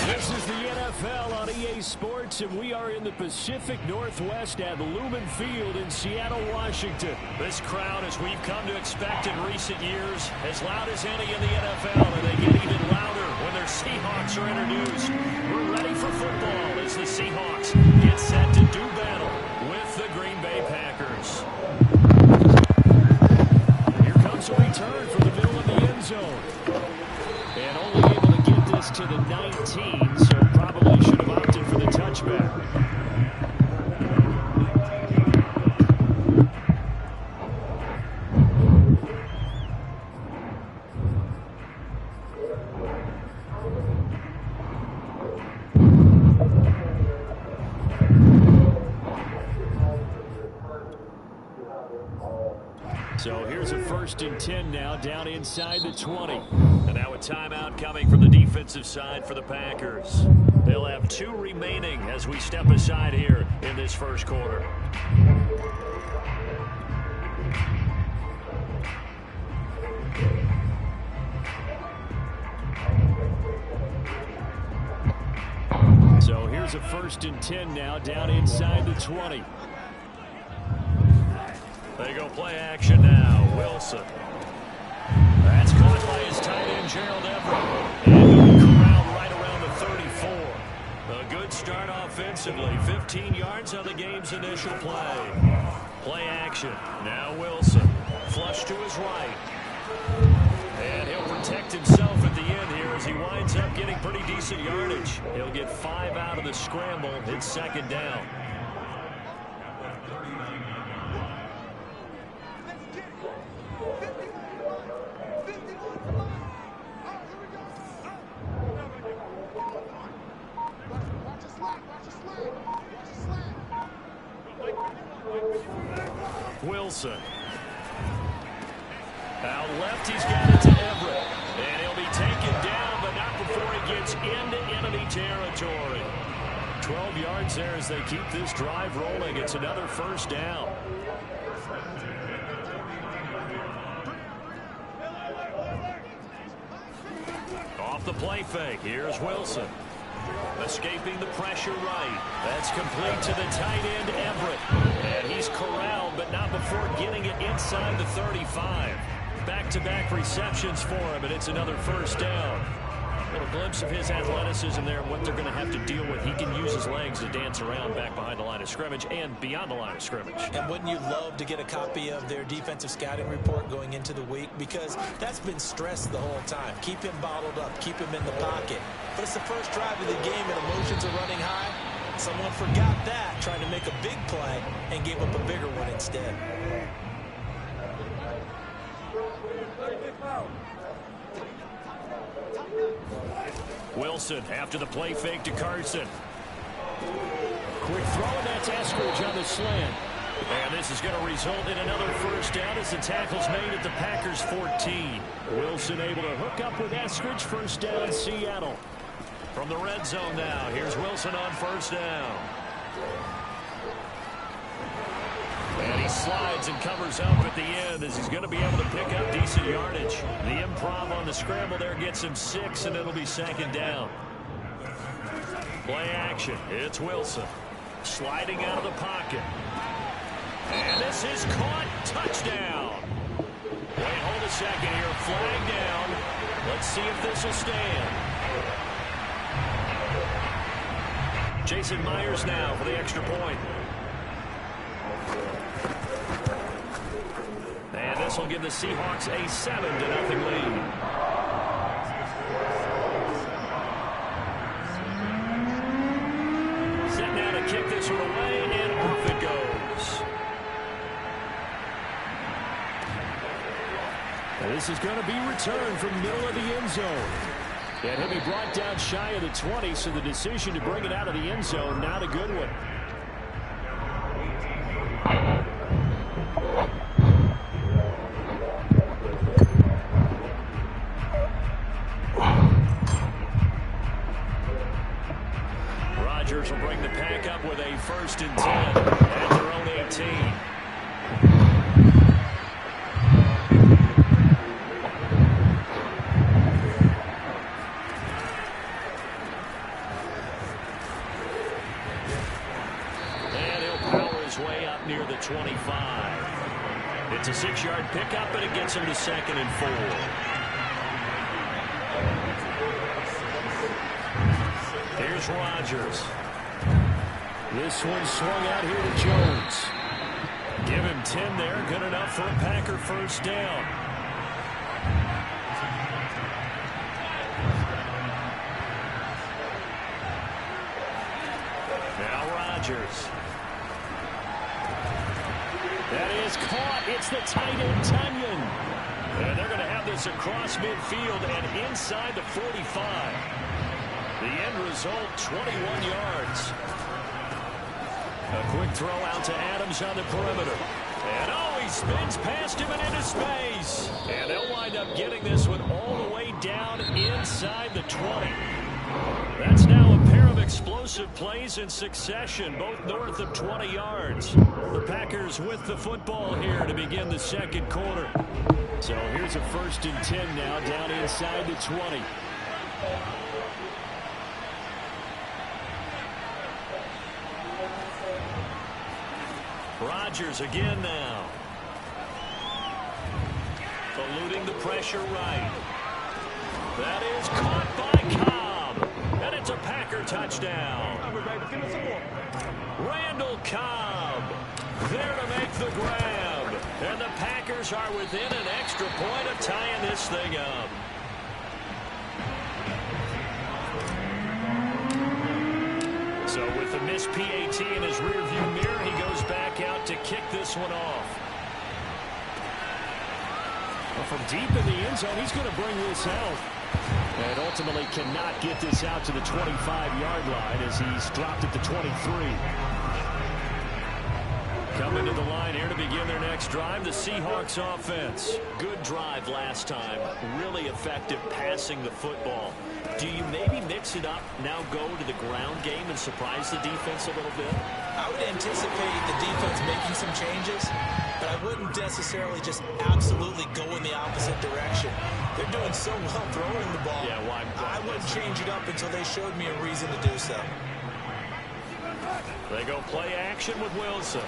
This is the NFL on EA Sports, and we are in the Pacific Northwest at Lumen Field in Seattle, Washington. This crowd, as we've come to expect in recent years, as loud as any in the NFL, and they get even louder when their Seahawks are introduced. We're ready for football as the Seahawks get set to do battle with the Green Bay Packers. Here comes a return from the middle of the end zone. And only able to get this to the 19, so probably should have opted for the touchback. So here's a 1st and 10 now, down inside the 20. And now a timeout coming from the defensive side for the Packers. They'll have 2 remaining as we step aside here in this first quarter. So here's a 1st and 10 now, down inside the 20. They go play action now. Wilson. That's caught by his tight end, Gerald Everett. And he'll be corralled right around the 34. A good start offensively. 15 yards on the game's initial play. Play action. Now Wilson. Flush to his right. And he'll protect himself at the end here as he winds up getting pretty decent yardage. He'll get 5 out of the scramble. It's 2nd down. Wilson. Out left, he's got it to Everett. And he'll be taken down, but not before he gets into enemy territory. 12 yards there as they keep this drive rolling. It's another 1st down. Off the play fake, here's Wilson. Escaping the pressure right. That's complete to the tight end, Everett. And he's corralled, but not before getting it inside the 35. Back-to-back receptions for him, and it's another 1st down. A little glimpse of his athleticism there and what they're going to have to deal with. He can use his legs to dance around back behind the line of scrimmage and beyond the line of scrimmage. And wouldn't you love to get a copy of their defensive scouting report going into the week? Because that's been stressed the whole time. Keep him bottled up. Keep him in the pocket. But it's the first drive of the game and emotions are running high. Someone forgot that, trying to make a big play, and gave up a bigger one instead. Wilson after the play fake to Carson. Quick throw, and that's Eskridge on the slant. And this is going to result in another 1st down as the tackle's made at the Packers 14. Wilson able to hook up with Eskridge. 1st down, Seattle. From the red zone now, here's Wilson on 1st down. And he slides and covers up at the end as he's going to be able to pick up decent yardage. The improv on the scramble there gets him 6, and it'll be 2nd down. Play action. It's Wilson. Sliding out of the pocket. And this is caught. Touchdown. Wait, hold a second here. Flag down. Let's see if this will stand. Jason Myers now for the extra point. And this will give the Seahawks a 7-0 lead. Set now to kick this one away, and off it goes. And this is going to be returned from middle of the end zone. And he'll be brought down shy of the 20, so the decision to bring it out of the end zone, not a good one. Rodgers will bring the pack up with a 1st and 10 at their own 18. Way up near the 25. It's a 6-yard pickup, and it gets him to 2nd and 4. Here's Rodgers. This one swung out here to Jones. Give him 10 there. Good enough for a Packer 1st down. Now Rodgers. That is caught. It's the tight end, Tunyon. And they're going to have this across midfield and inside the 45. The end result, 21 yards. A quick throw out to Adams on the perimeter. And he spins past him and into space. And they'll wind up getting this one all the way down inside the 20. That's now a pair of explosive plays in succession, both north of 20 yards. The Packers with the football here to begin the 2nd quarter. So here's a 1st and 10 now down inside the 20. Rodgers again now. Eluding the pressure right. That is caught by Cobb. And it's a Packer touchdown. Randall Cobb there to make the grab. And the Packers are within an extra point of tying this thing up. So with the missed PAT in his rearview mirror, he goes back out to kick this one off. Well, from deep in the end zone, he's going to bring this out. And ultimately cannot get this out to the 25-yard line as he's dropped at the 23. Coming to the line here to begin their next drive, the Seahawks offense. Good drive last time. Really effective passing the football. Do you maybe mix it up, now go to the ground game and surprise the defense a little bit? I would anticipate the defense making some changes, but I wouldn't necessarily just absolutely go in the opposite direction. They're doing so well throwing the ball. Yeah, why I wouldn't change it up until they showed me a reason to do so. They go play action with Wilson.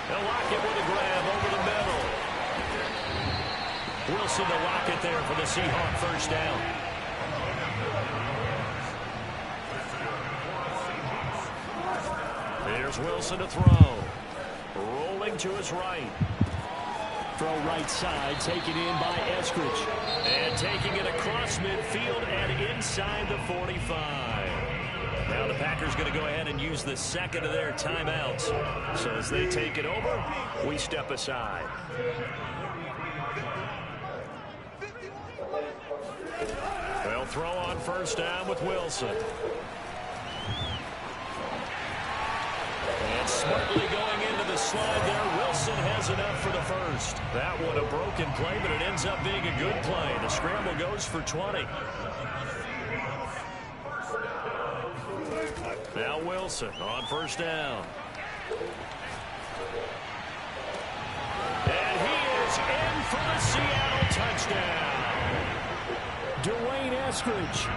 They'll lock it with a grab over the middle. Wilson to lock it there for the Seahawk 1st down. Here's Wilson to throw. Rolling to his right. Throw right side, taken in by Eskridge. And taking it across midfield and inside the 45. Now the Packers going to go ahead and use the 2nd of their timeouts. So as they take it over, we step aside. They'll throw on 1st down with Wilson. And smartly going into the slide there. Wilson has enough for the 1st. That one a broken play, but it ends up being a good play. The scramble goes for 20. Now Wilson on 1st down. And he is in for the Seattle touchdown. Dwayne Eskridge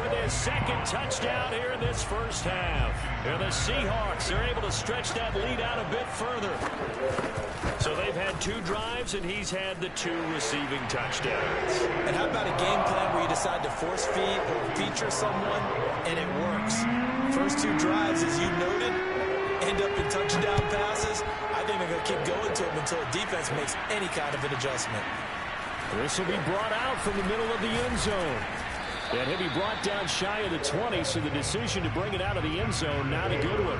with his 2nd touchdown here in this 1st half. And the Seahawks are able to stretch that lead out a bit further. So they've had 2 drives, and he's had the 2 receiving touchdowns. And how about a game plan where you decide to force feed or feature someone, and it works? First two drives, as you noted, end up in touchdown passes. I think they're going to keep going to them until the defense makes any kind of an adjustment. This will be brought out from the middle of the end zone. And he'll be brought down shy of the 20, so the decision to bring it out of the end zone, not a good one.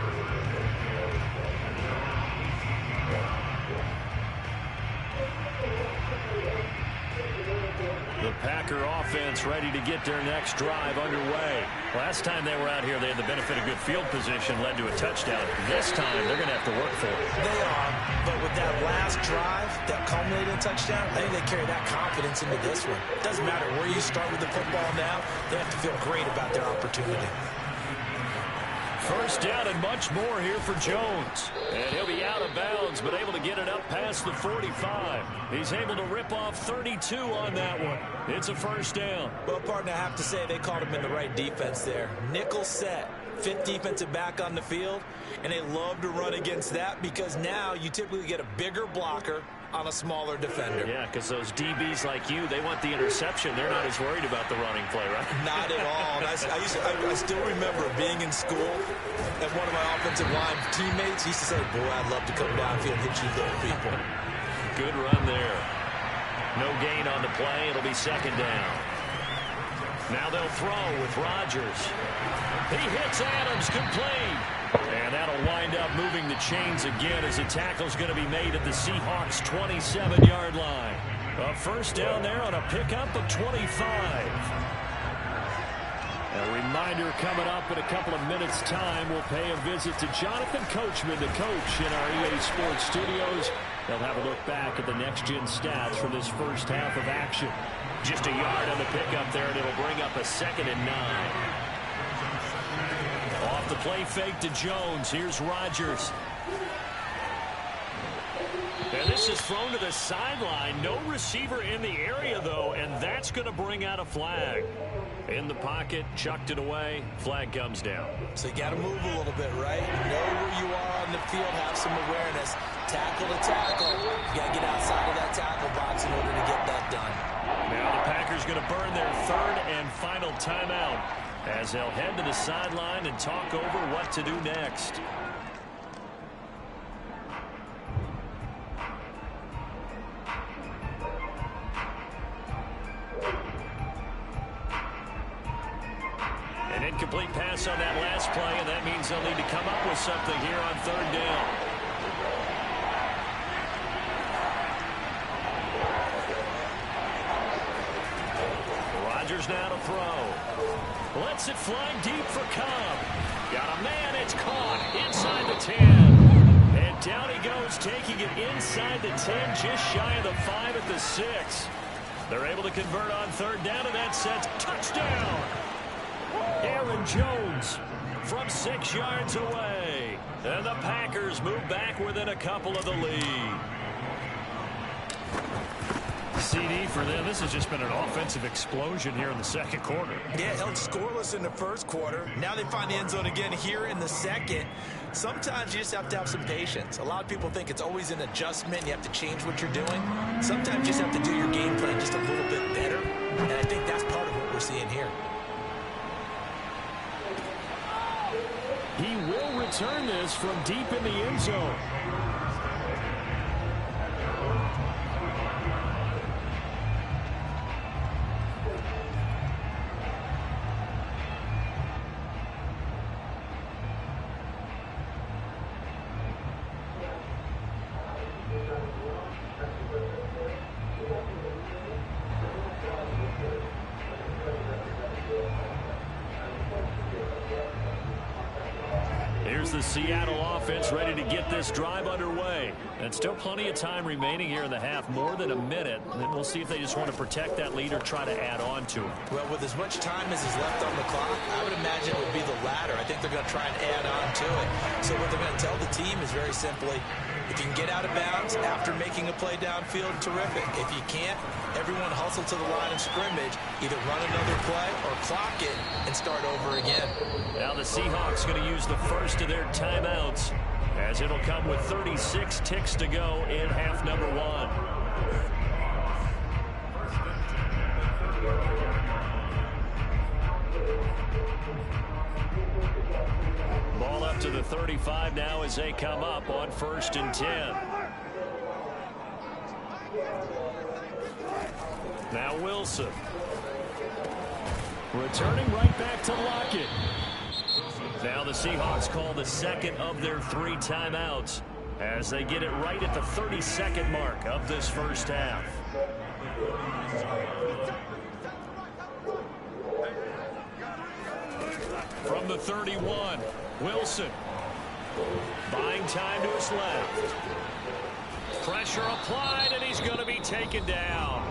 The Packer offense ready to get their next drive underway. Last time they were out here, they had the benefit of good field position, led to a touchdown. This time, they're going to have to work for it. They are, but with that last drive that culminated in touchdown, I think they carry that confidence into this one. It doesn't matter where you start with the football now. They have to feel great about their opportunity. First down and much more here for Jones. And he'll be out of bounds, but able to get it up past the 45. He's able to rip off 32 on that one. It's a first down. Well, partner, I have to say they called him in the right defense there. Nickel set, fifth defensive back on the field, and they love to run against that because now you typically get a bigger blocker on a smaller defender. Yeah, because those DBs like you, they want the interception. They're not as worried about the running play, right? Not at all. And I still remember being in school, and one of my offensive line teammates used to say, boy, I'd love to come downfield and hit you little people. Good run there. No gain on the play. It'll be second down. Now they'll throw with Rodgers. He hits Adams, complete. And that'll wind up moving the chains again as the tackle's going to be made at the Seahawks' 27-yard line. A first down there on a pickup of 25. A reminder coming up in a couple of minutes' time. We'll pay a visit to Jonathan Coachman, the coach in our EA Sports studios. They'll have a look back at the next-gen stats for this first half of action. Just a yard on the pickup there, and it'll bring up a 2nd and 9. Off the play fake to Jones. Here's Rodgers. And this is thrown to the sideline. No receiver in the area, though, and that's going to bring out a flag. In the pocket, chucked it away. Flag comes down. So you got to move a little bit, right? Know where you are on the field. Have some awareness. Tackle to tackle. You got to get outside of that tackle box in order to get that done. Now the Packers going to burn their third and final timeout as they'll head to the sideline and talk over what to do next. An incomplete pass on that last play, and that means they'll need to come up with something here on third down. Rodgers now to throw. Lets it fly deep for Cobb. Got a man, it's caught inside the 10. And down he goes, taking it inside the 10, just shy of the 5 at the 6. They're able to convert on third down, and that sets touchdown. Aaron Jones from 6 yards away. And the Packers move back within a couple of the lead. CD for them. This has just been an offensive explosion here in the second quarter. Yeah, held scoreless in the first quarter. Now they find the end zone again here in the second. Sometimes you just have to have some patience. A lot of people think it's always an adjustment. You have to change what you're doing. Sometimes you just have to do your game plan just a little bit better. And I think that's part of what we're seeing here. He will return this from deep in the end zone. Here's the Seattle offense ready to get this drive underway. And still plenty of time remaining here in the half, more than a minute. And then we'll see if they just want to protect that lead or try to add on to it. Well, with as much time as is left on the clock, I would imagine it would be the latter. I think they're going to try and add on to it. So what they're going to tell the team is very simply, if you can get out of bounds after making a play downfield, terrific. If you can't, everyone hustle to the line of scrimmage, either run another play or clock it and start over again. Now the Seahawks going to use the first of their timeouts as it'll come with 36 ticks to go in half number 1. up to the 35 now as they come up on 1st and 10. Now Wilson. Returning right back to Lockett. Now the Seahawks call the second of their 3 timeouts as they get it right at the 32nd mark of this first half. From the 31, Wilson. Buying time to his left. Pressure applied, and he's going to be taken down.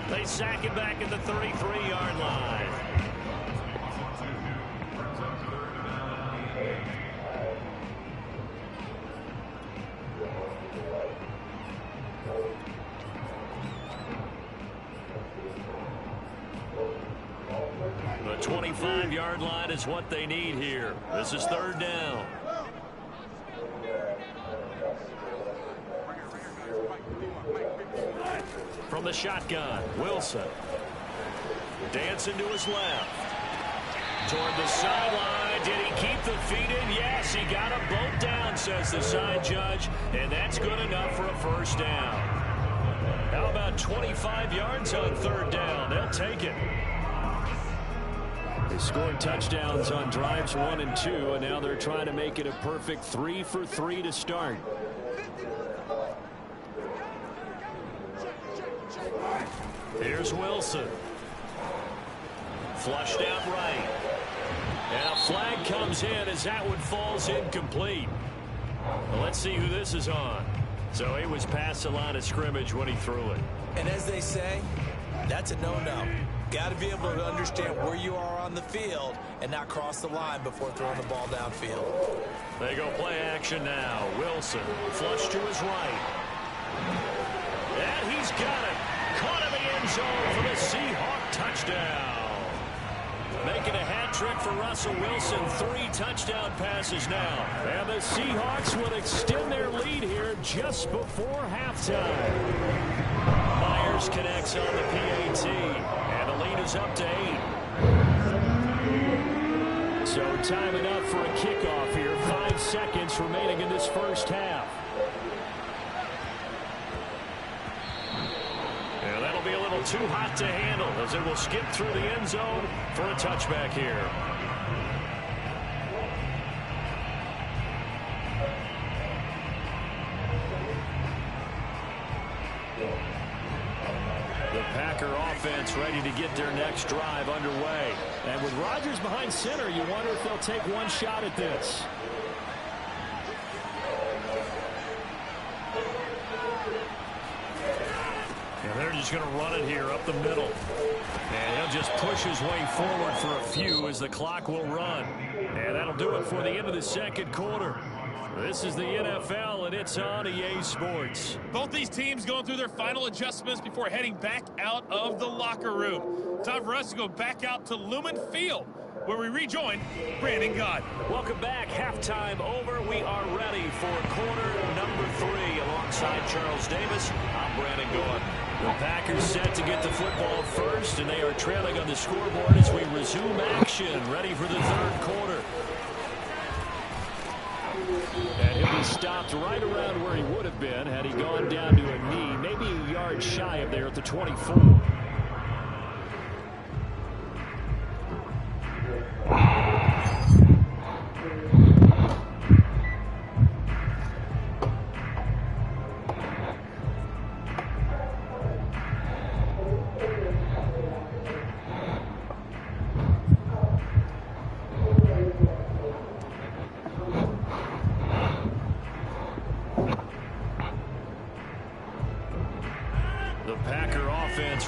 They sack it back at the 33-yard line. The 25-yard line is what they need here. This is 3rd down. From the shotgun, Wilson. Dancing to his left. Toward the sideline. Did he keep the feet in? Yes, he got them both down, says the side judge. And that's good enough for a 1st down. How about 25 yards on 3rd down? They'll take it. They scored touchdowns on drives 1 and 2, and now they're trying to make it a perfect 3 for 3 to start. Here's Wilson. Flushed out right. And a flag comes in as that one falls incomplete. Well, let's see who this is on. So he was past the line of scrimmage when he threw it. And as they say, that's a no-no. Got to be able to understand where you are on the field and not cross the line before throwing the ball downfield. They go play action now. Wilson flush to his right. And he's got it. Caught in the end zone for the Seahawk touchdown. Making a hat trick for Russell Wilson. 3 touchdown passes now. And the Seahawks will extend their lead here just before halftime. Myers connects on the PAT. And the lead is up to 8. So time enough for a kickoff here. 5 seconds remaining in this first half. And that'll be a little too hot to handle as it will skip through the end zone for a touchback here. The Packer offense ready to get their next drive underway. And with Rodgers behind center, you wonder if they'll take one shot at this. And they're just going to run it here up the middle. And he'll just push his way forward for a few as the clock will run. And that'll do it for the end of the second quarter. This is the NFL, and it's on EA Sports. Both these teams going through their final adjustments before heading back out of the locker room. Time for us to go back out to Lumen Field, where we rejoin Brandon Gott. Welcome back. Halftime over. We are ready for quarter number 3. Alongside Charles Davis, I'm Brandon Gott. The Packers set to get the football first, and they are trailing on the scoreboard as we resume action, ready for the third quarter. And he'll be stopped right around where he would have been had he gone down to a knee, maybe a yard shy of there at the 24.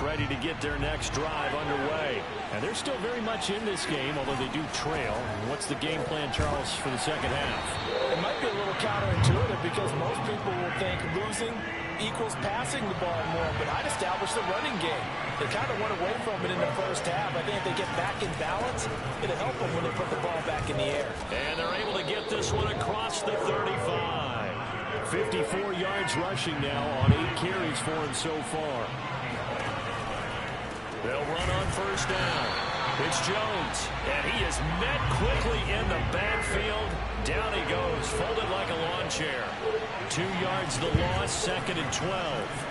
Ready to get their next drive underway. And they're still very much in this game, although they do trail. What's the game plan, Charles, for the second half? It might be a little counterintuitive because most people will think losing equals passing the ball more, but I'd establish the running game. They kind of went away from it in the first half. I think if they get back in balance, it'll help them when they put the ball back in the air. And they're able to get this one across the 35. 54 yards rushing now on 8 carries for him so far. They'll run on first down. It's Jones, and he is met quickly in the backfield. Down a folded like a lawn chair. 2 yards the loss, 2nd and 12.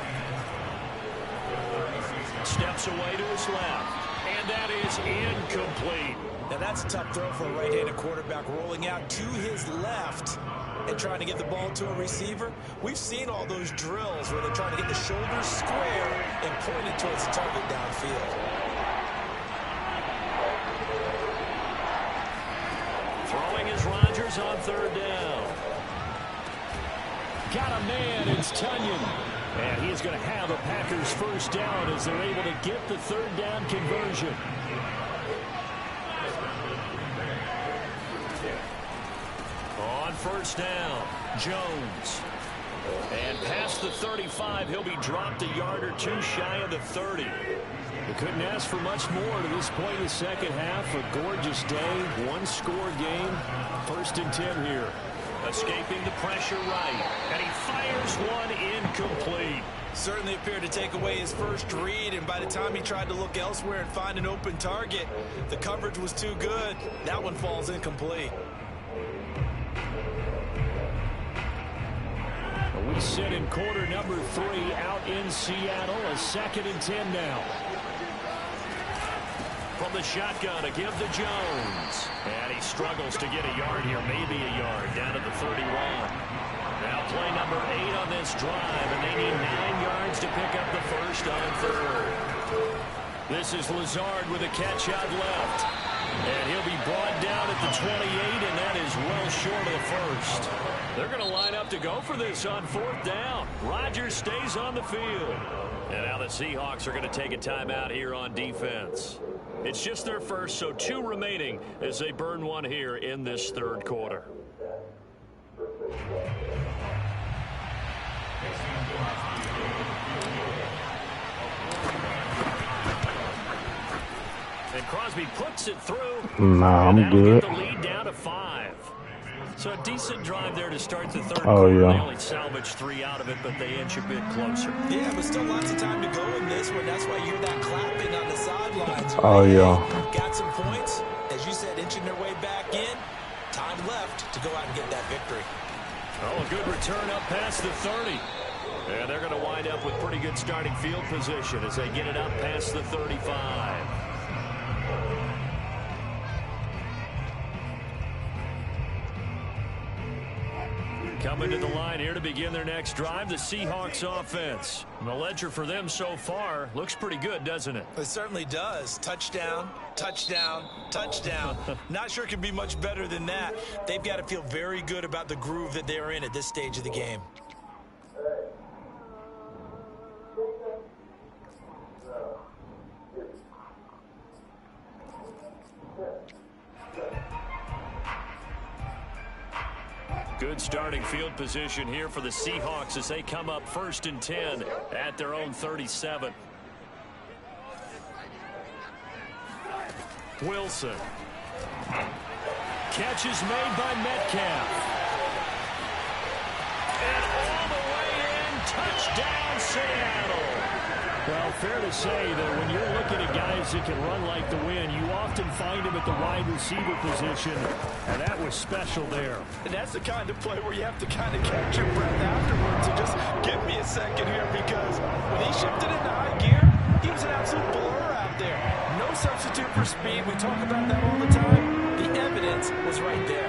Steps away to his left. And that is incomplete. Now that's a tough throw for a right-handed quarterback, rolling out to his left and trying to get the ball to a receiver. We've seen all those drills where they're trying to get the shoulders square and point it towards the target downfield. Throwing is Rodgers on 3rd down. Got a man, it's Tunyon. And he is going to have a Packers 1st down as they're able to get the 3rd down conversion. On 1st down, Jones. And past the 35, he'll be dropped a yard or 2 shy of the 30. They couldn't ask for much more to this point in the 2nd half. A gorgeous day, 1-score game. 1st and 10 here. Escaping the pressure right. And he fires one incomplete. Certainly appeared to take away his first read, and by the time he tried to look elsewhere and find an open target, the coverage was too good. That one falls incomplete. We sit in quarter number 3 out in Seattle. A 2nd and 10 now. From the shotgun to give to Jones. And he struggles to get a yard here, maybe a yard, down to the 31. Now play number 8 on this drive, and they need 9 yards to pick up the 1st on 3rd. This is Lazard with a catch out left. And he'll be brought down at the 28, and that is well short of the 1st. They're going to line up to go for this on 4th down. Rodgers stays on the field. And now the Seahawks are going to take a timeout here on defense. It's just their first, so 2 remaining as they burn one here in this 3rd quarter. And Crosby puts it through. Nah, I'm good. Get the lead down to 5. So a decent drive there to start the 3rd Oh, quarter. yeah. They only salvaged 3 out of it, but they inch a bit closer. Yeah, but still lots of time to go in this one. That's why you hear that clapping on the sidelines. Oh, yeah. Got some points. As you said, inching their way back in. Time left to go out and get that victory. Oh, a good return up past the 30. And they're going to wind up with pretty good starting field position as they get it up past the 35. Coming to the line here to begin their next drive, the Seahawks offense. And the ledger for them so far looks pretty good, doesn't it? It certainly does. Touchdown, touchdown, touchdown. Not sure it can be much better than that. They've got to feel very good about the groove that they're in at this stage of the game. Good starting field position here for the Seahawks as they come up 1st and 10 at their own 37. Wilson. Catch is made by Metcalf. And all the way in, touchdown Seattle. Well, fair to say that when you're looking at guys that can run like the wind, you often find them at the wide receiver position, and that was special there. And that's the kind of play where you have to kind of catch your breath afterwards. So just give me a second here, because when he shifted into high gear, he was an absolute blur out there. No substitute for speed. We talk about that all the time. The evidence was right there.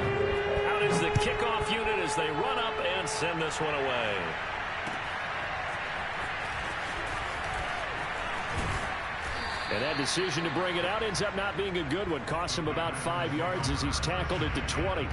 Out is the kickoff unit as they run up and send this one away. And that decision to bring it out ends up not being a good one. Costs him about 5 yards as he's tackled at the 20.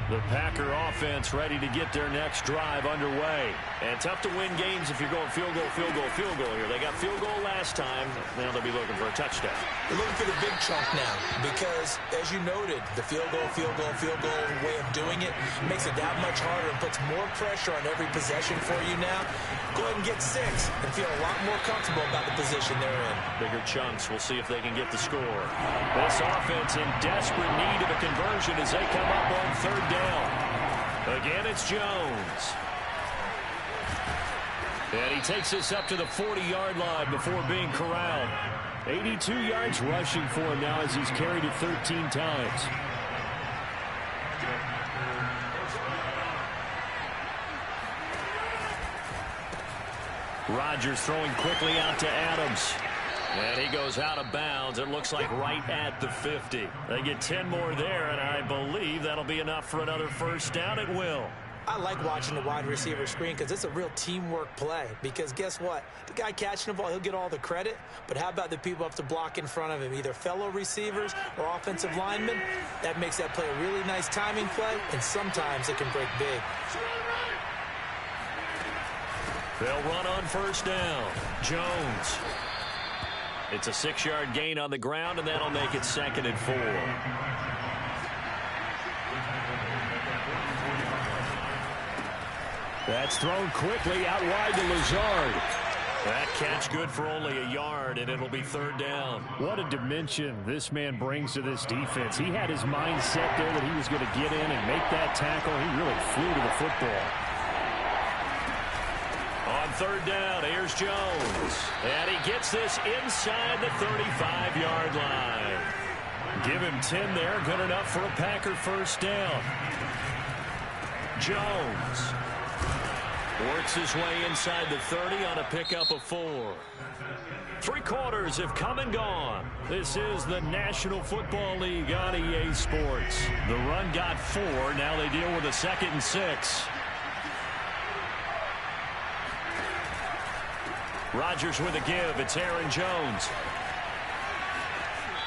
The Packer offense ready to get their next drive underway. And tough to win games if you're going field goal, field goal, field goal here. They got field goal last time. Now they'll be looking for a touchdown. They're looking for the big chunk now because, as you noted, the field goal way of doing it makes it that much harder and puts more pressure on every possession for you now. Go ahead and get 6 and feel a lot more comfortable about the position they're in. Bigger chunks. We'll see if they can get the score. This offense in desperate need of a conversion as they come up on 3rd down. Again, it's Jones. And he takes this up to the 40-yard line before being corralled. 82 yards rushing for him now as he's carried it 13 times. Rodgers throwing quickly out to Adams. And he goes out of bounds. It looks like right at the 50. They get 10 more there, and I believe that'll be enough for another first down. It will. I like watching the wide receiver screen because it's a real teamwork play. Because guess what? The guy catching the ball, he'll get all the credit. But how about the people up to block in front of him, either fellow receivers or offensive linemen? That makes that play a really nice timing play, and sometimes it can break big. They'll run on first down. Jones. It's a 6-yard gain on the ground, and that'll make it 2nd and 4. That's thrown quickly out wide to Lazard. That catch good for only a yard, and it'll be 3rd down. What a dimension this man brings to this defense. He had his mind set there that he was going to get in and make that tackle. He really flew to the football. On 3rd down, here's Jones. And he gets this inside the 35-yard line. Give him 10 there. Good enough for a Packer first down. Jones works his way inside the 30 on a pickup of 4. 3 quarters have come and gone. This is the National Football League on EA Sports. The run got 4. Now they deal with a 2nd and 6. Rodgers with a give. It's Aaron Jones.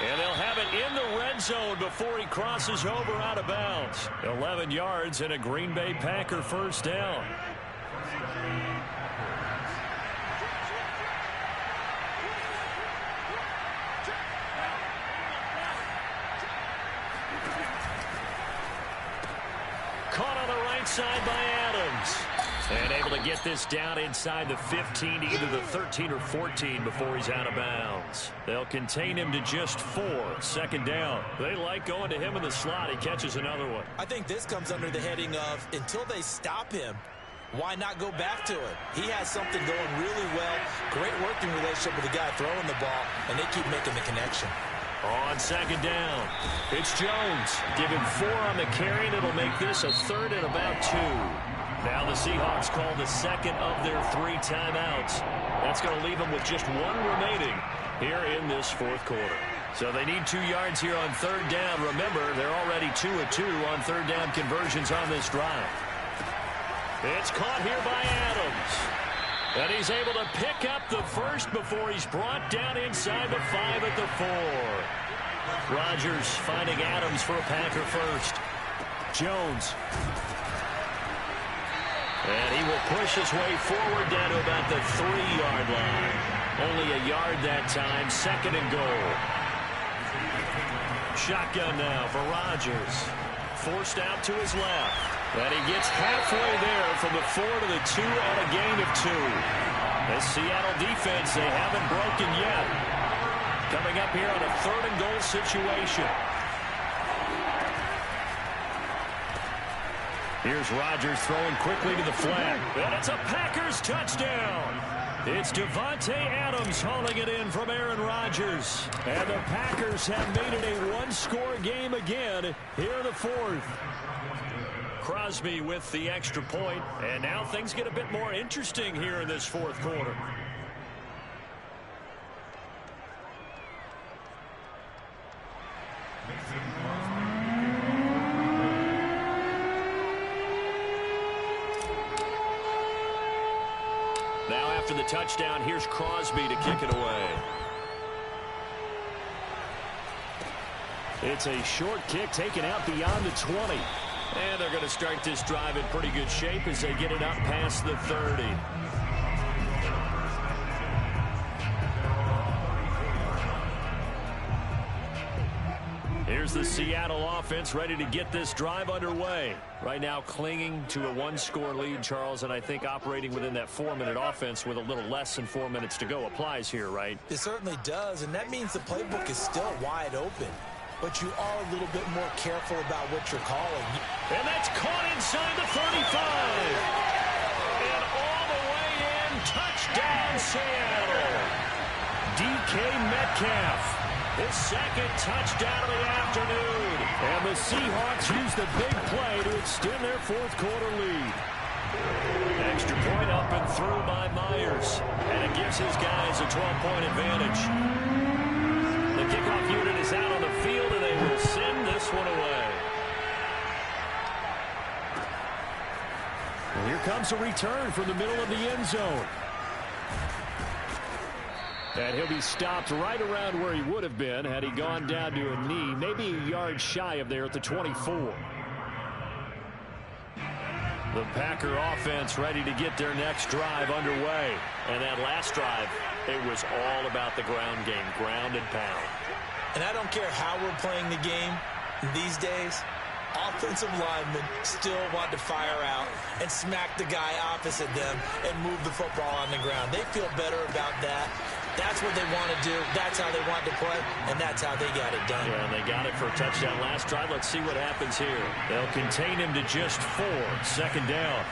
And they'll have it in the red zone before he crosses over out of bounds. 11 yards and a Green Bay Packer first down. Caught on the right side by Adams. And able to get this down inside the 15, either the 13 or 14 before he's out of bounds. They'll contain him to just 4. 2nd down. They like going to him in the slot. He catches another one. I think this comes under the heading of until they stop him, why not go back to it? He has something going really well. Great working relationship with the guy throwing the ball, and they keep making the connection. On 2nd down, it's Jones. Give him 4 on the carry, and it'll make this a 3rd and about 2. Now the Seahawks call the 2nd of their 3 timeouts. That's going to leave them with just 1 remaining here in this 4th quarter. So they need 2 yards here on 3rd down. Remember, they're already 2 of 2 on 3rd down conversions on this drive. It's caught here by Adams. And he's able to pick up the first before he's brought down inside the 5 at the 4. Rodgers finding Adams for a Packer first. Jones. And he will push his way forward down to about the 3-yard line. Only a yard that time. 2nd and goal. Shotgun now for Rodgers. Forced out to his left. And he gets halfway there from the 4 to the 2 and a gain of 2. The Seattle defense, they haven't broken yet. Coming up here on a 3rd and goal situation. Here's Rodgers throwing quickly to the flat. And it's a Packers touchdown. It's Davante Adams hauling it in from Aaron Rodgers. And the Packers have made it a 1-score game again here in the 4th. Crosby with the extra point, and now things get a bit more interesting here in this 4th quarter. Now after the touchdown, here's Crosby to kick it away. It's a short kick taken out beyond the 20. And they're going to start this drive in pretty good shape as they get it up past the 30. Here's the Seattle offense ready to get this drive underway. Right now clinging to a 1-score lead, Charles, and I think operating within that 4-minute offense with a little less than 4 minutes to go applies here, right? It certainly does, and that means the playbook is still wide open. But you are a little bit more careful about what you're calling. And that's caught inside the 35. And all the way in touchdown, Seattle. DK Metcalf. His second touchdown of the afternoon. And the Seahawks use the big play to extend their fourth quarter lead. Extra point up and through by Myers. And it gives his guys a 12-point advantage. The kickoff unit is out on the field, and they will send this one away. Well, here comes a return from the middle of the end zone. And he'll be stopped right around where he would have been had he gone down to a knee, maybe a yard shy of there at the 24. The Packer offense ready to get their next drive underway. And that last drive, it was all about the ground game, ground and pound. And I don't care how we're playing the game these days, offensive linemen still want to fire out and smack the guy opposite them and move the football on the ground. They feel better about that. That's what they want to do. That's how they want to play, and that's how they got it done. Yeah, and they got it for a touchdown last drive. Let's see what happens here. They'll contain him to just 4. Second down.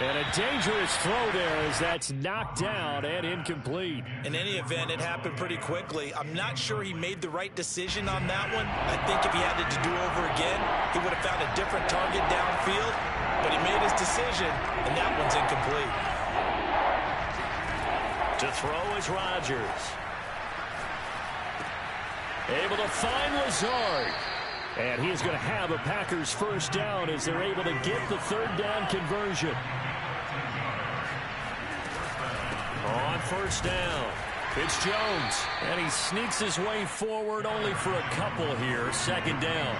And a dangerous throw there as that's knocked down and incomplete. In any event, it happened pretty quickly. I'm not sure he made the right decision on that one. I think if he had it to do over again, he would have found a different target downfield. But he made his decision, and that one's incomplete. To throw is Rodgers. Able to find Lazard. And he is going to have a Packers first down as they're able to get the third down conversion. On first down, it's Jones. And he sneaks his way forward only for a couple here. Second down.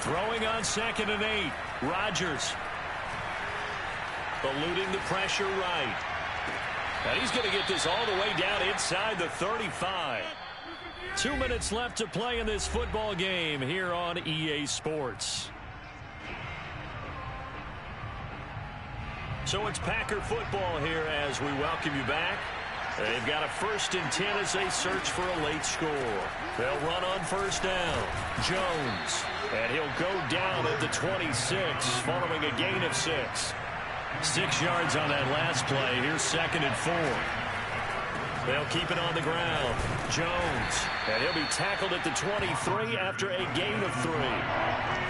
Throwing on 2nd and 8. Rodgers. Eluding the pressure right. And he's going to get this all the way down inside the 35. 2 minutes left to play in this football game here on EA Sports. So it's Packer football here as we welcome you back. They've got a 1st and 10 as they search for a late score. They'll run on first down. Jones. And he'll go down at the 26 following a gain of 6. 6 yards on that last play. Here's 2nd and 4. They'll keep it on the ground. Jones. And he'll be tackled at the 23 after a gain of 3.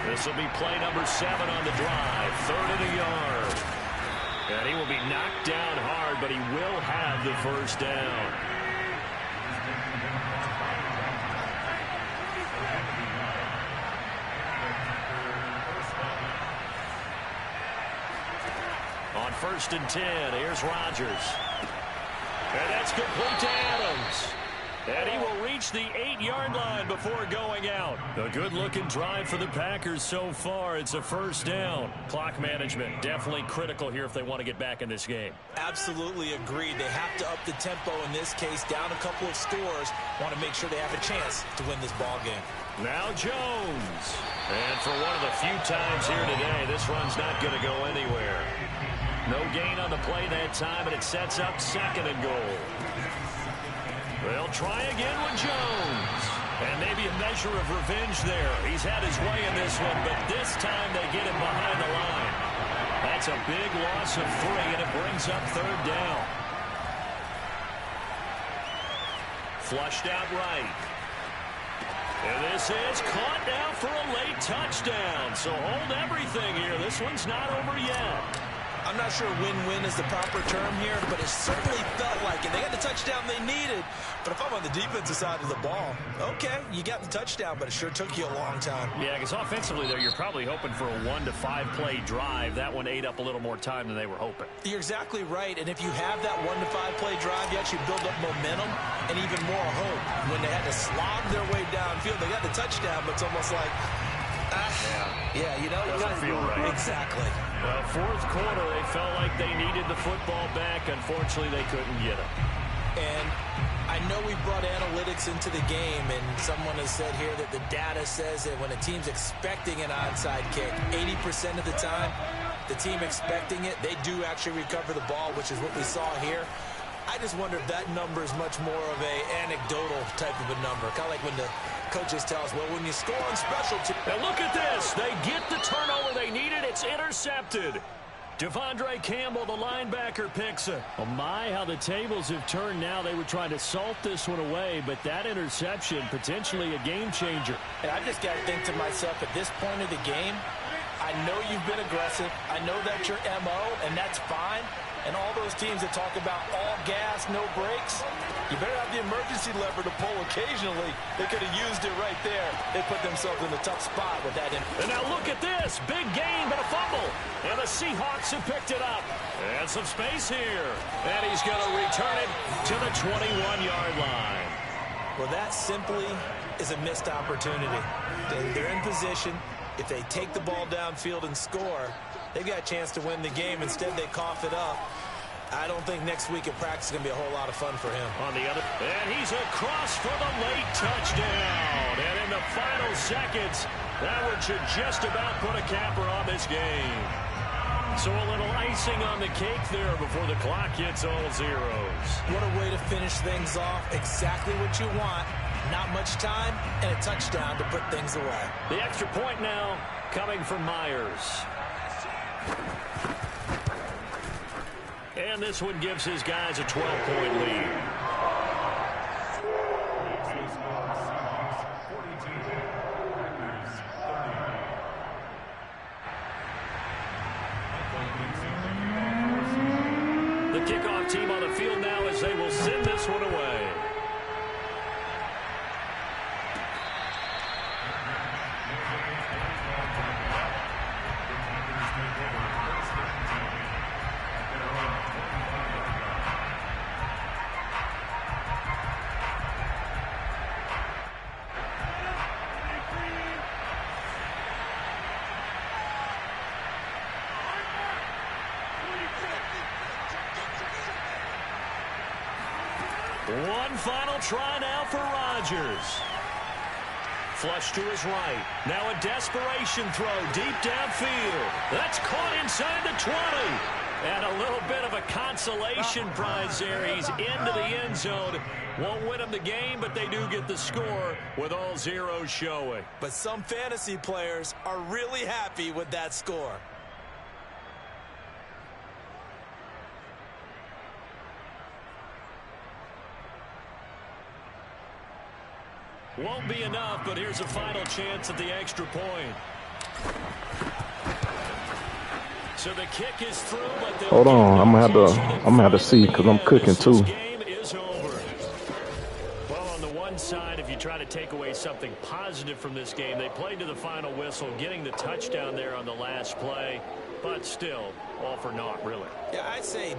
This will be play number 7 on the drive. 3rd and a yard. And he will be knocked down hard, but he will have the first down. On 1st and 10, here's Rodgers. And that's complete to Adams. And he will reach the 8-yard line before going out. A good-looking drive for the Packers so far. It's a first down. Clock management definitely critical here if they want to get back in this game. Absolutely agreed. They have to up the tempo in this case. Down a couple of scores. Want to make sure they have a chance to win this ball game. Now Jones. And for one of the few times here today, this run's not going to go anywhere. No gain on the play that time, and it sets up 2nd and goal. They'll try again with Jones. And maybe a measure of revenge there. He's had his way in this one, but this time they get him behind the line. That's a big loss of 3, and it brings up 3rd down. Flushed out right. And this is caught now for a late touchdown. So hold everything here. This one's not over yet. I'm not sure win-win is the proper term here, but it certainly felt like it. They got the touchdown they needed. But if I'm on the defensive side of the ball, okay, you got the touchdown, but it sure took you a long time. Yeah, because offensively there, you're probably hoping for a 1 to 5 play drive. That one ate up a little more time than they were hoping. You're exactly right. And if you have that 1 to 5 play drive, you actually build up momentum and even more hope. When they had to slog their way downfield, they got the touchdown, but it's almost like, yeah, you know, doesn't feel right. Exactly. Well, 4th quarter, they felt like they needed the football back. Unfortunately, they couldn't get it. And I know we brought analytics into the game, and someone has said here that the data says that when a team's expecting an onside kick, 80% of the time, the team expecting it, they do actually recover the ball, which is what we saw here. I just wonder if that number is much more of a anecdotal type of a number. Kind of like when the coaches tell us, well, when you score on special teams. Now look at this. They get the turnover they needed. It's intercepted. Devondre Campbell, the linebacker, picks it. Oh, my, how the tables have turned now. They were trying to salt this one away, but that interception, potentially a game changer. And I just got to think to myself, at this point of the game, I know you've been aggressive. I know that's your MO, and that's fine. And all those teams that talk about all gas, no brakes, you better have the emergency lever to pull occasionally. They could have used it right there. They put themselves in a tough spot with that. And now look at this. Big gain, but a fumble. And the Seahawks have picked it up. And some space here. And he's going to return it to the 21-yard line. Well, that simply is a missed opportunity. They're in position. If they take the ball downfield and score, they've got a chance to win the game. Instead, they cough it up. I don't think next week at practice is going to be a whole lot of fun for him. On the other, and he's across for the late touchdown. And in the final seconds, that one should just about put a capper on this game. So a little icing on the cake there before the clock hits all zeros. What a way to finish things off. Exactly what you want. Not much time and a touchdown to put things away. The extra point now coming from Myers. And this one gives his guys a 12-point lead. The kickoff team on the field now as they will send this one away. One final try now for Rodgers. Flush to his right. Now a desperation throw deep downfield. That's caught inside the 20. And a little bit of a consolation prize there. He's into the end zone. Won't win him the game, but they do get the score with all zeros showing. But some fantasy players are really happy with that score. Won't be enough, but here's a final chance at the extra point. So the kick is through, but hold on, I'm gonna have to see because I'm cooking too. Game is over. Well, on the one side, if you try to take away something positive from this game, they played to the final whistle, getting the touchdown there on the last play, but still, all for naught, really. Yeah, I'd say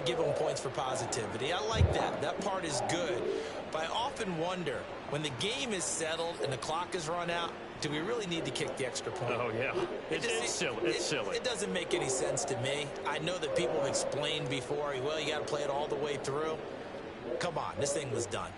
give them points for positivity. I like that. That part is good. But I often wonder, when the game is settled and the clock is run out, do we really need to kick the extra point? Oh, yeah. It's silly. It's silly. It doesn't make any sense to me. I know that people have explained before, well, you got to play it all the way through. Come on, this thing was done.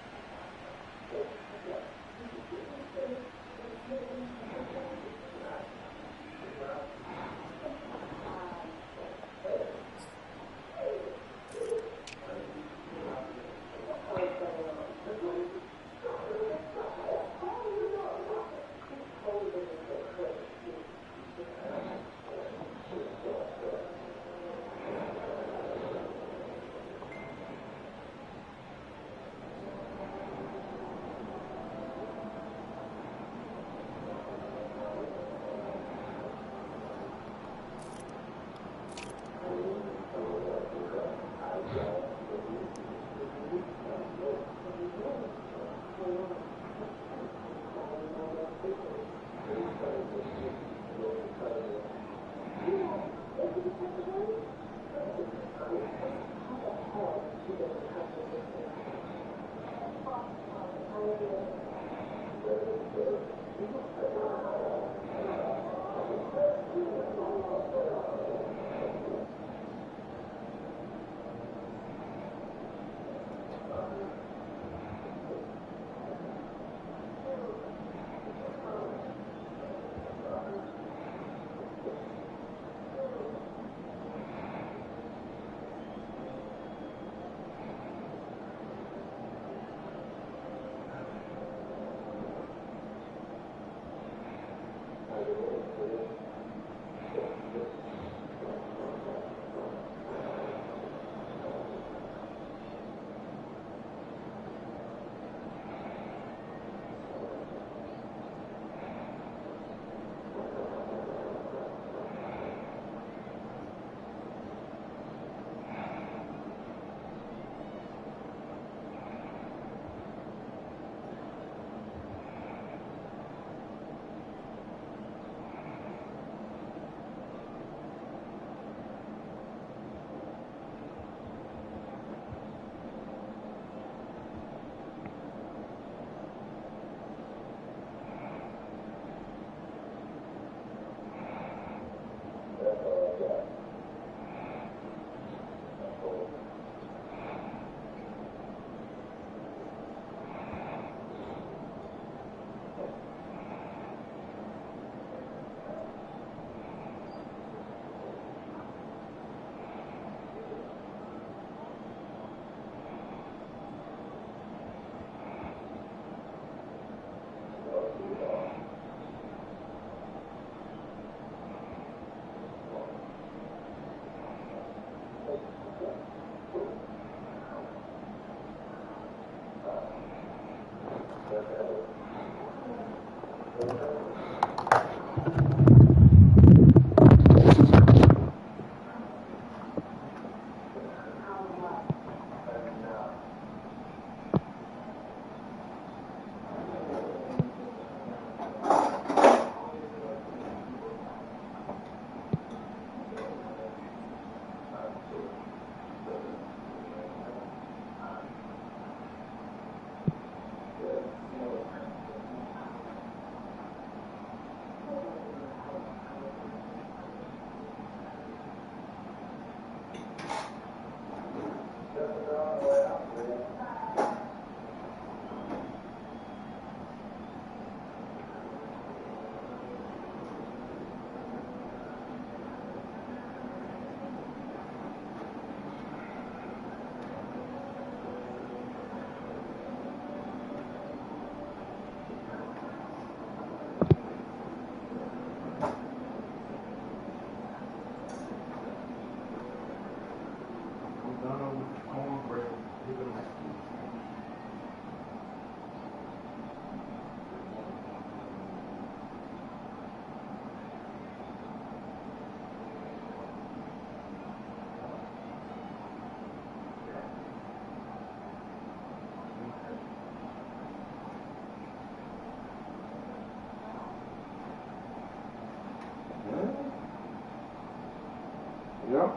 Yeah.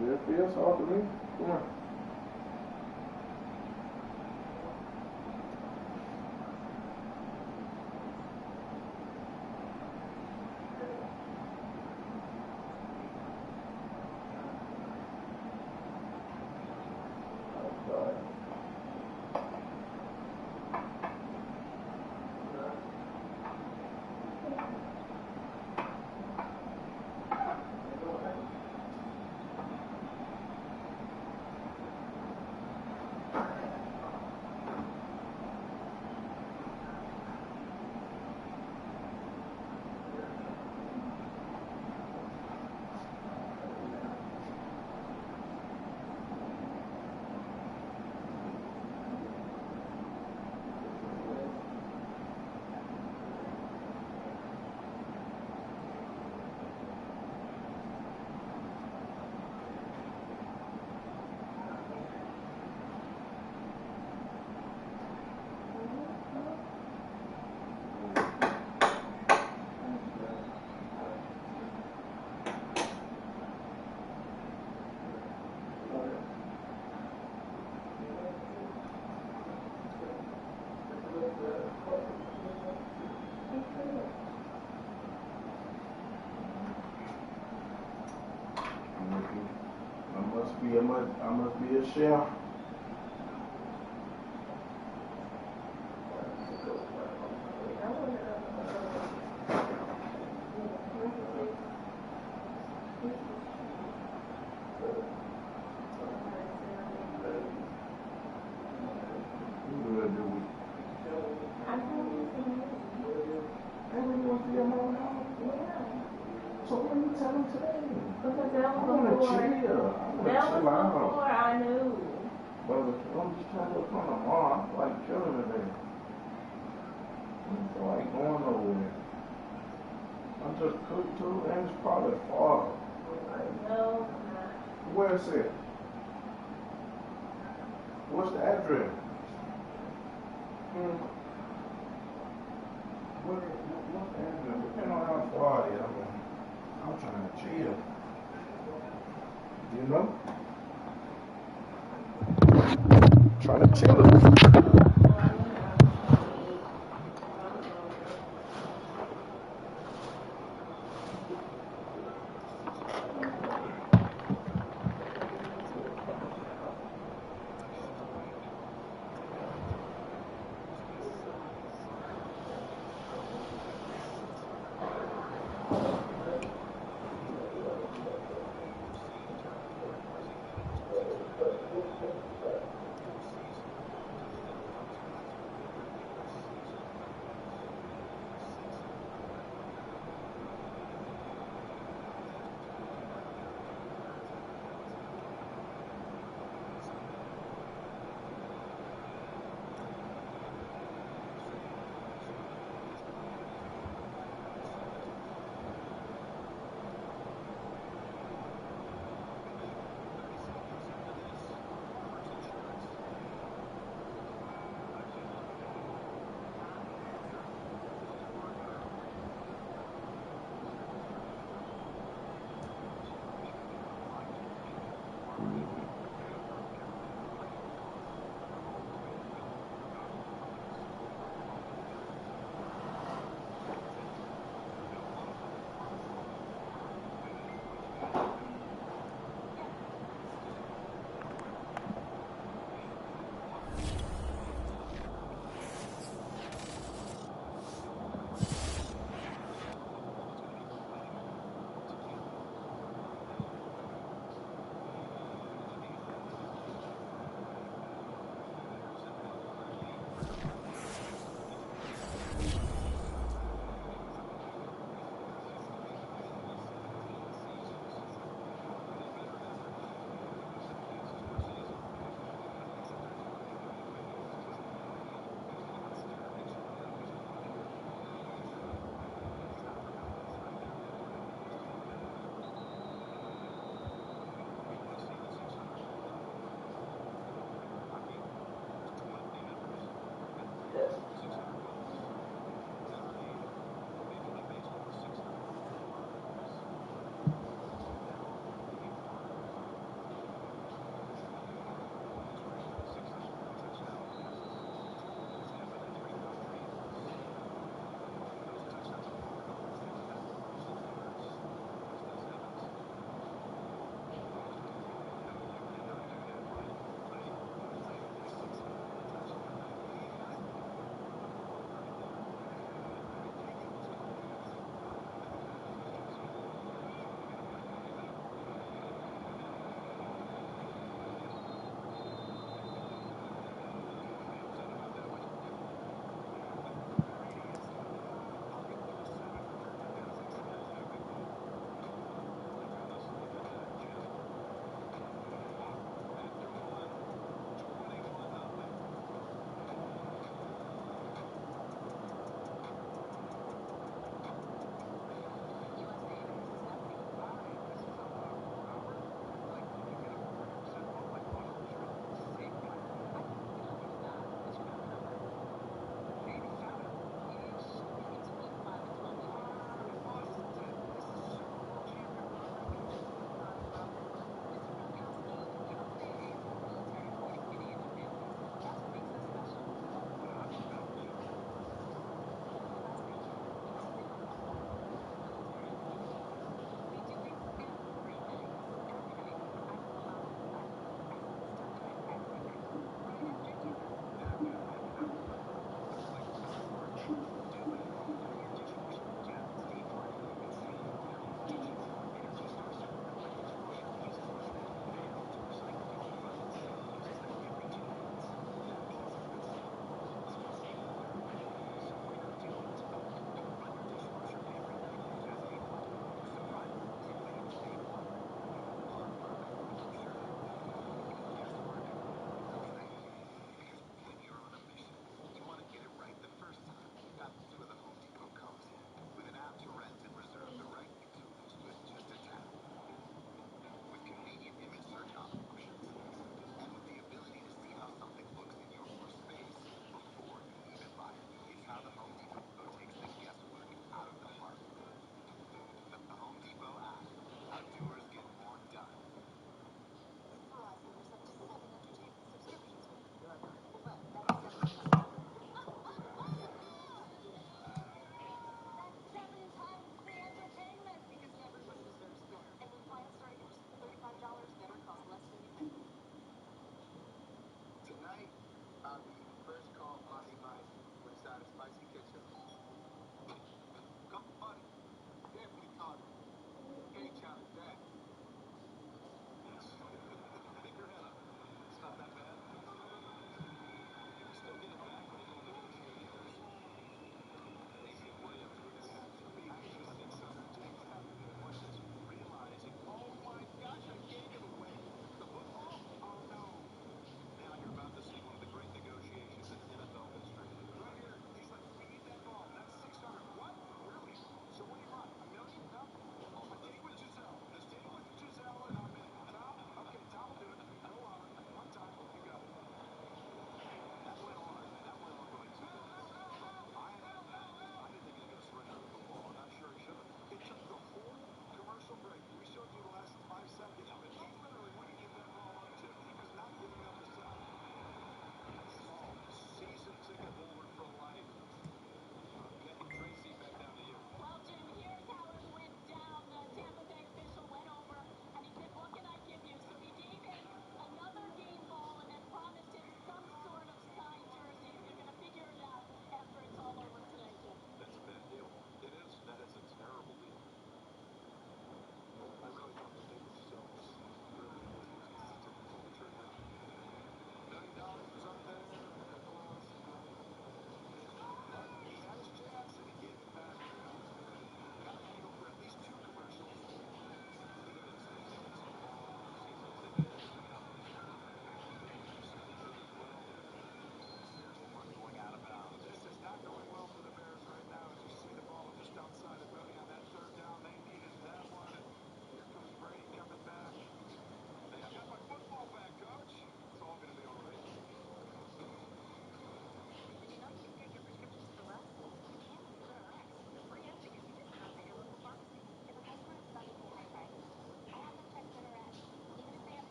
Yeah, it feels hard to me. Come on. I must be a chef. So what are you telling today? Because that was I want to before. chill. That was before I knew. But I'm just trying to look on tomorrow. I feel like chilling today. I don't feel like going nowhere. I just cooked too, and it's probably far. No, Where is it? What's the address? What's the address? Depending on how far it is. I'm trying to chill. You know? Trying to chill.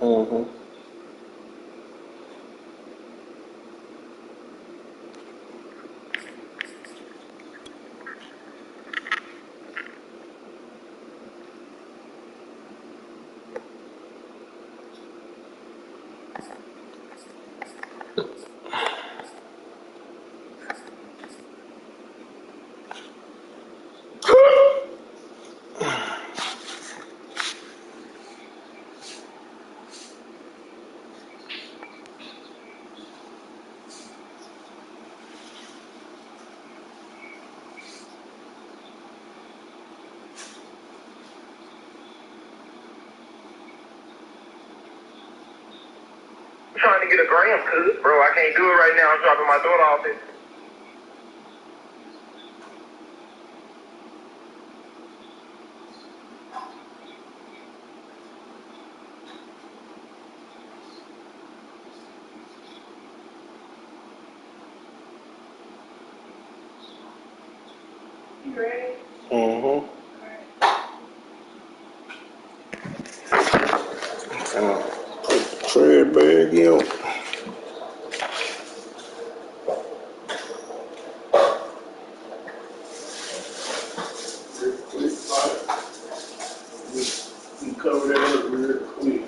Mm-hmm. Trying to get a gram, bro. I can't do it right now. I'm dropping my daughter off. You ready? Mm-hmm. Trade bag, yo. We cover that up real quick.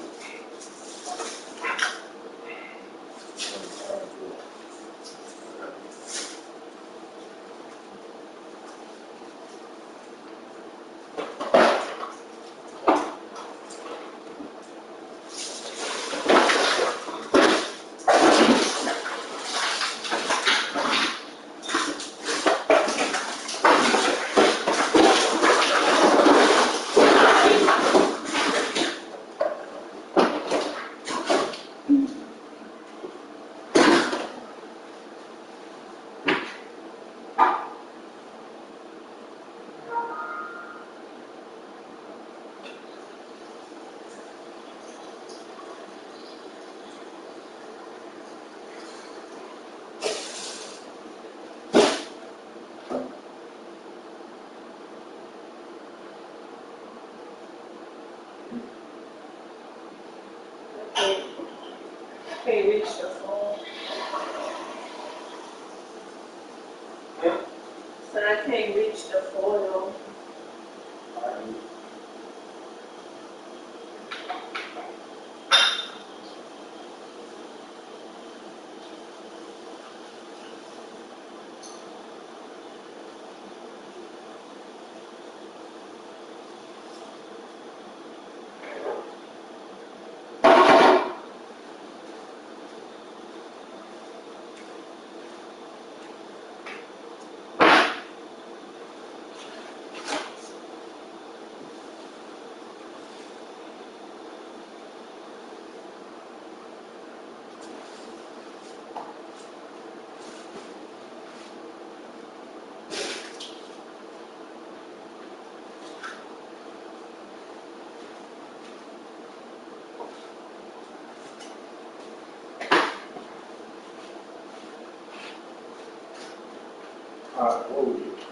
So I can't reach the foil. Alright, what we do?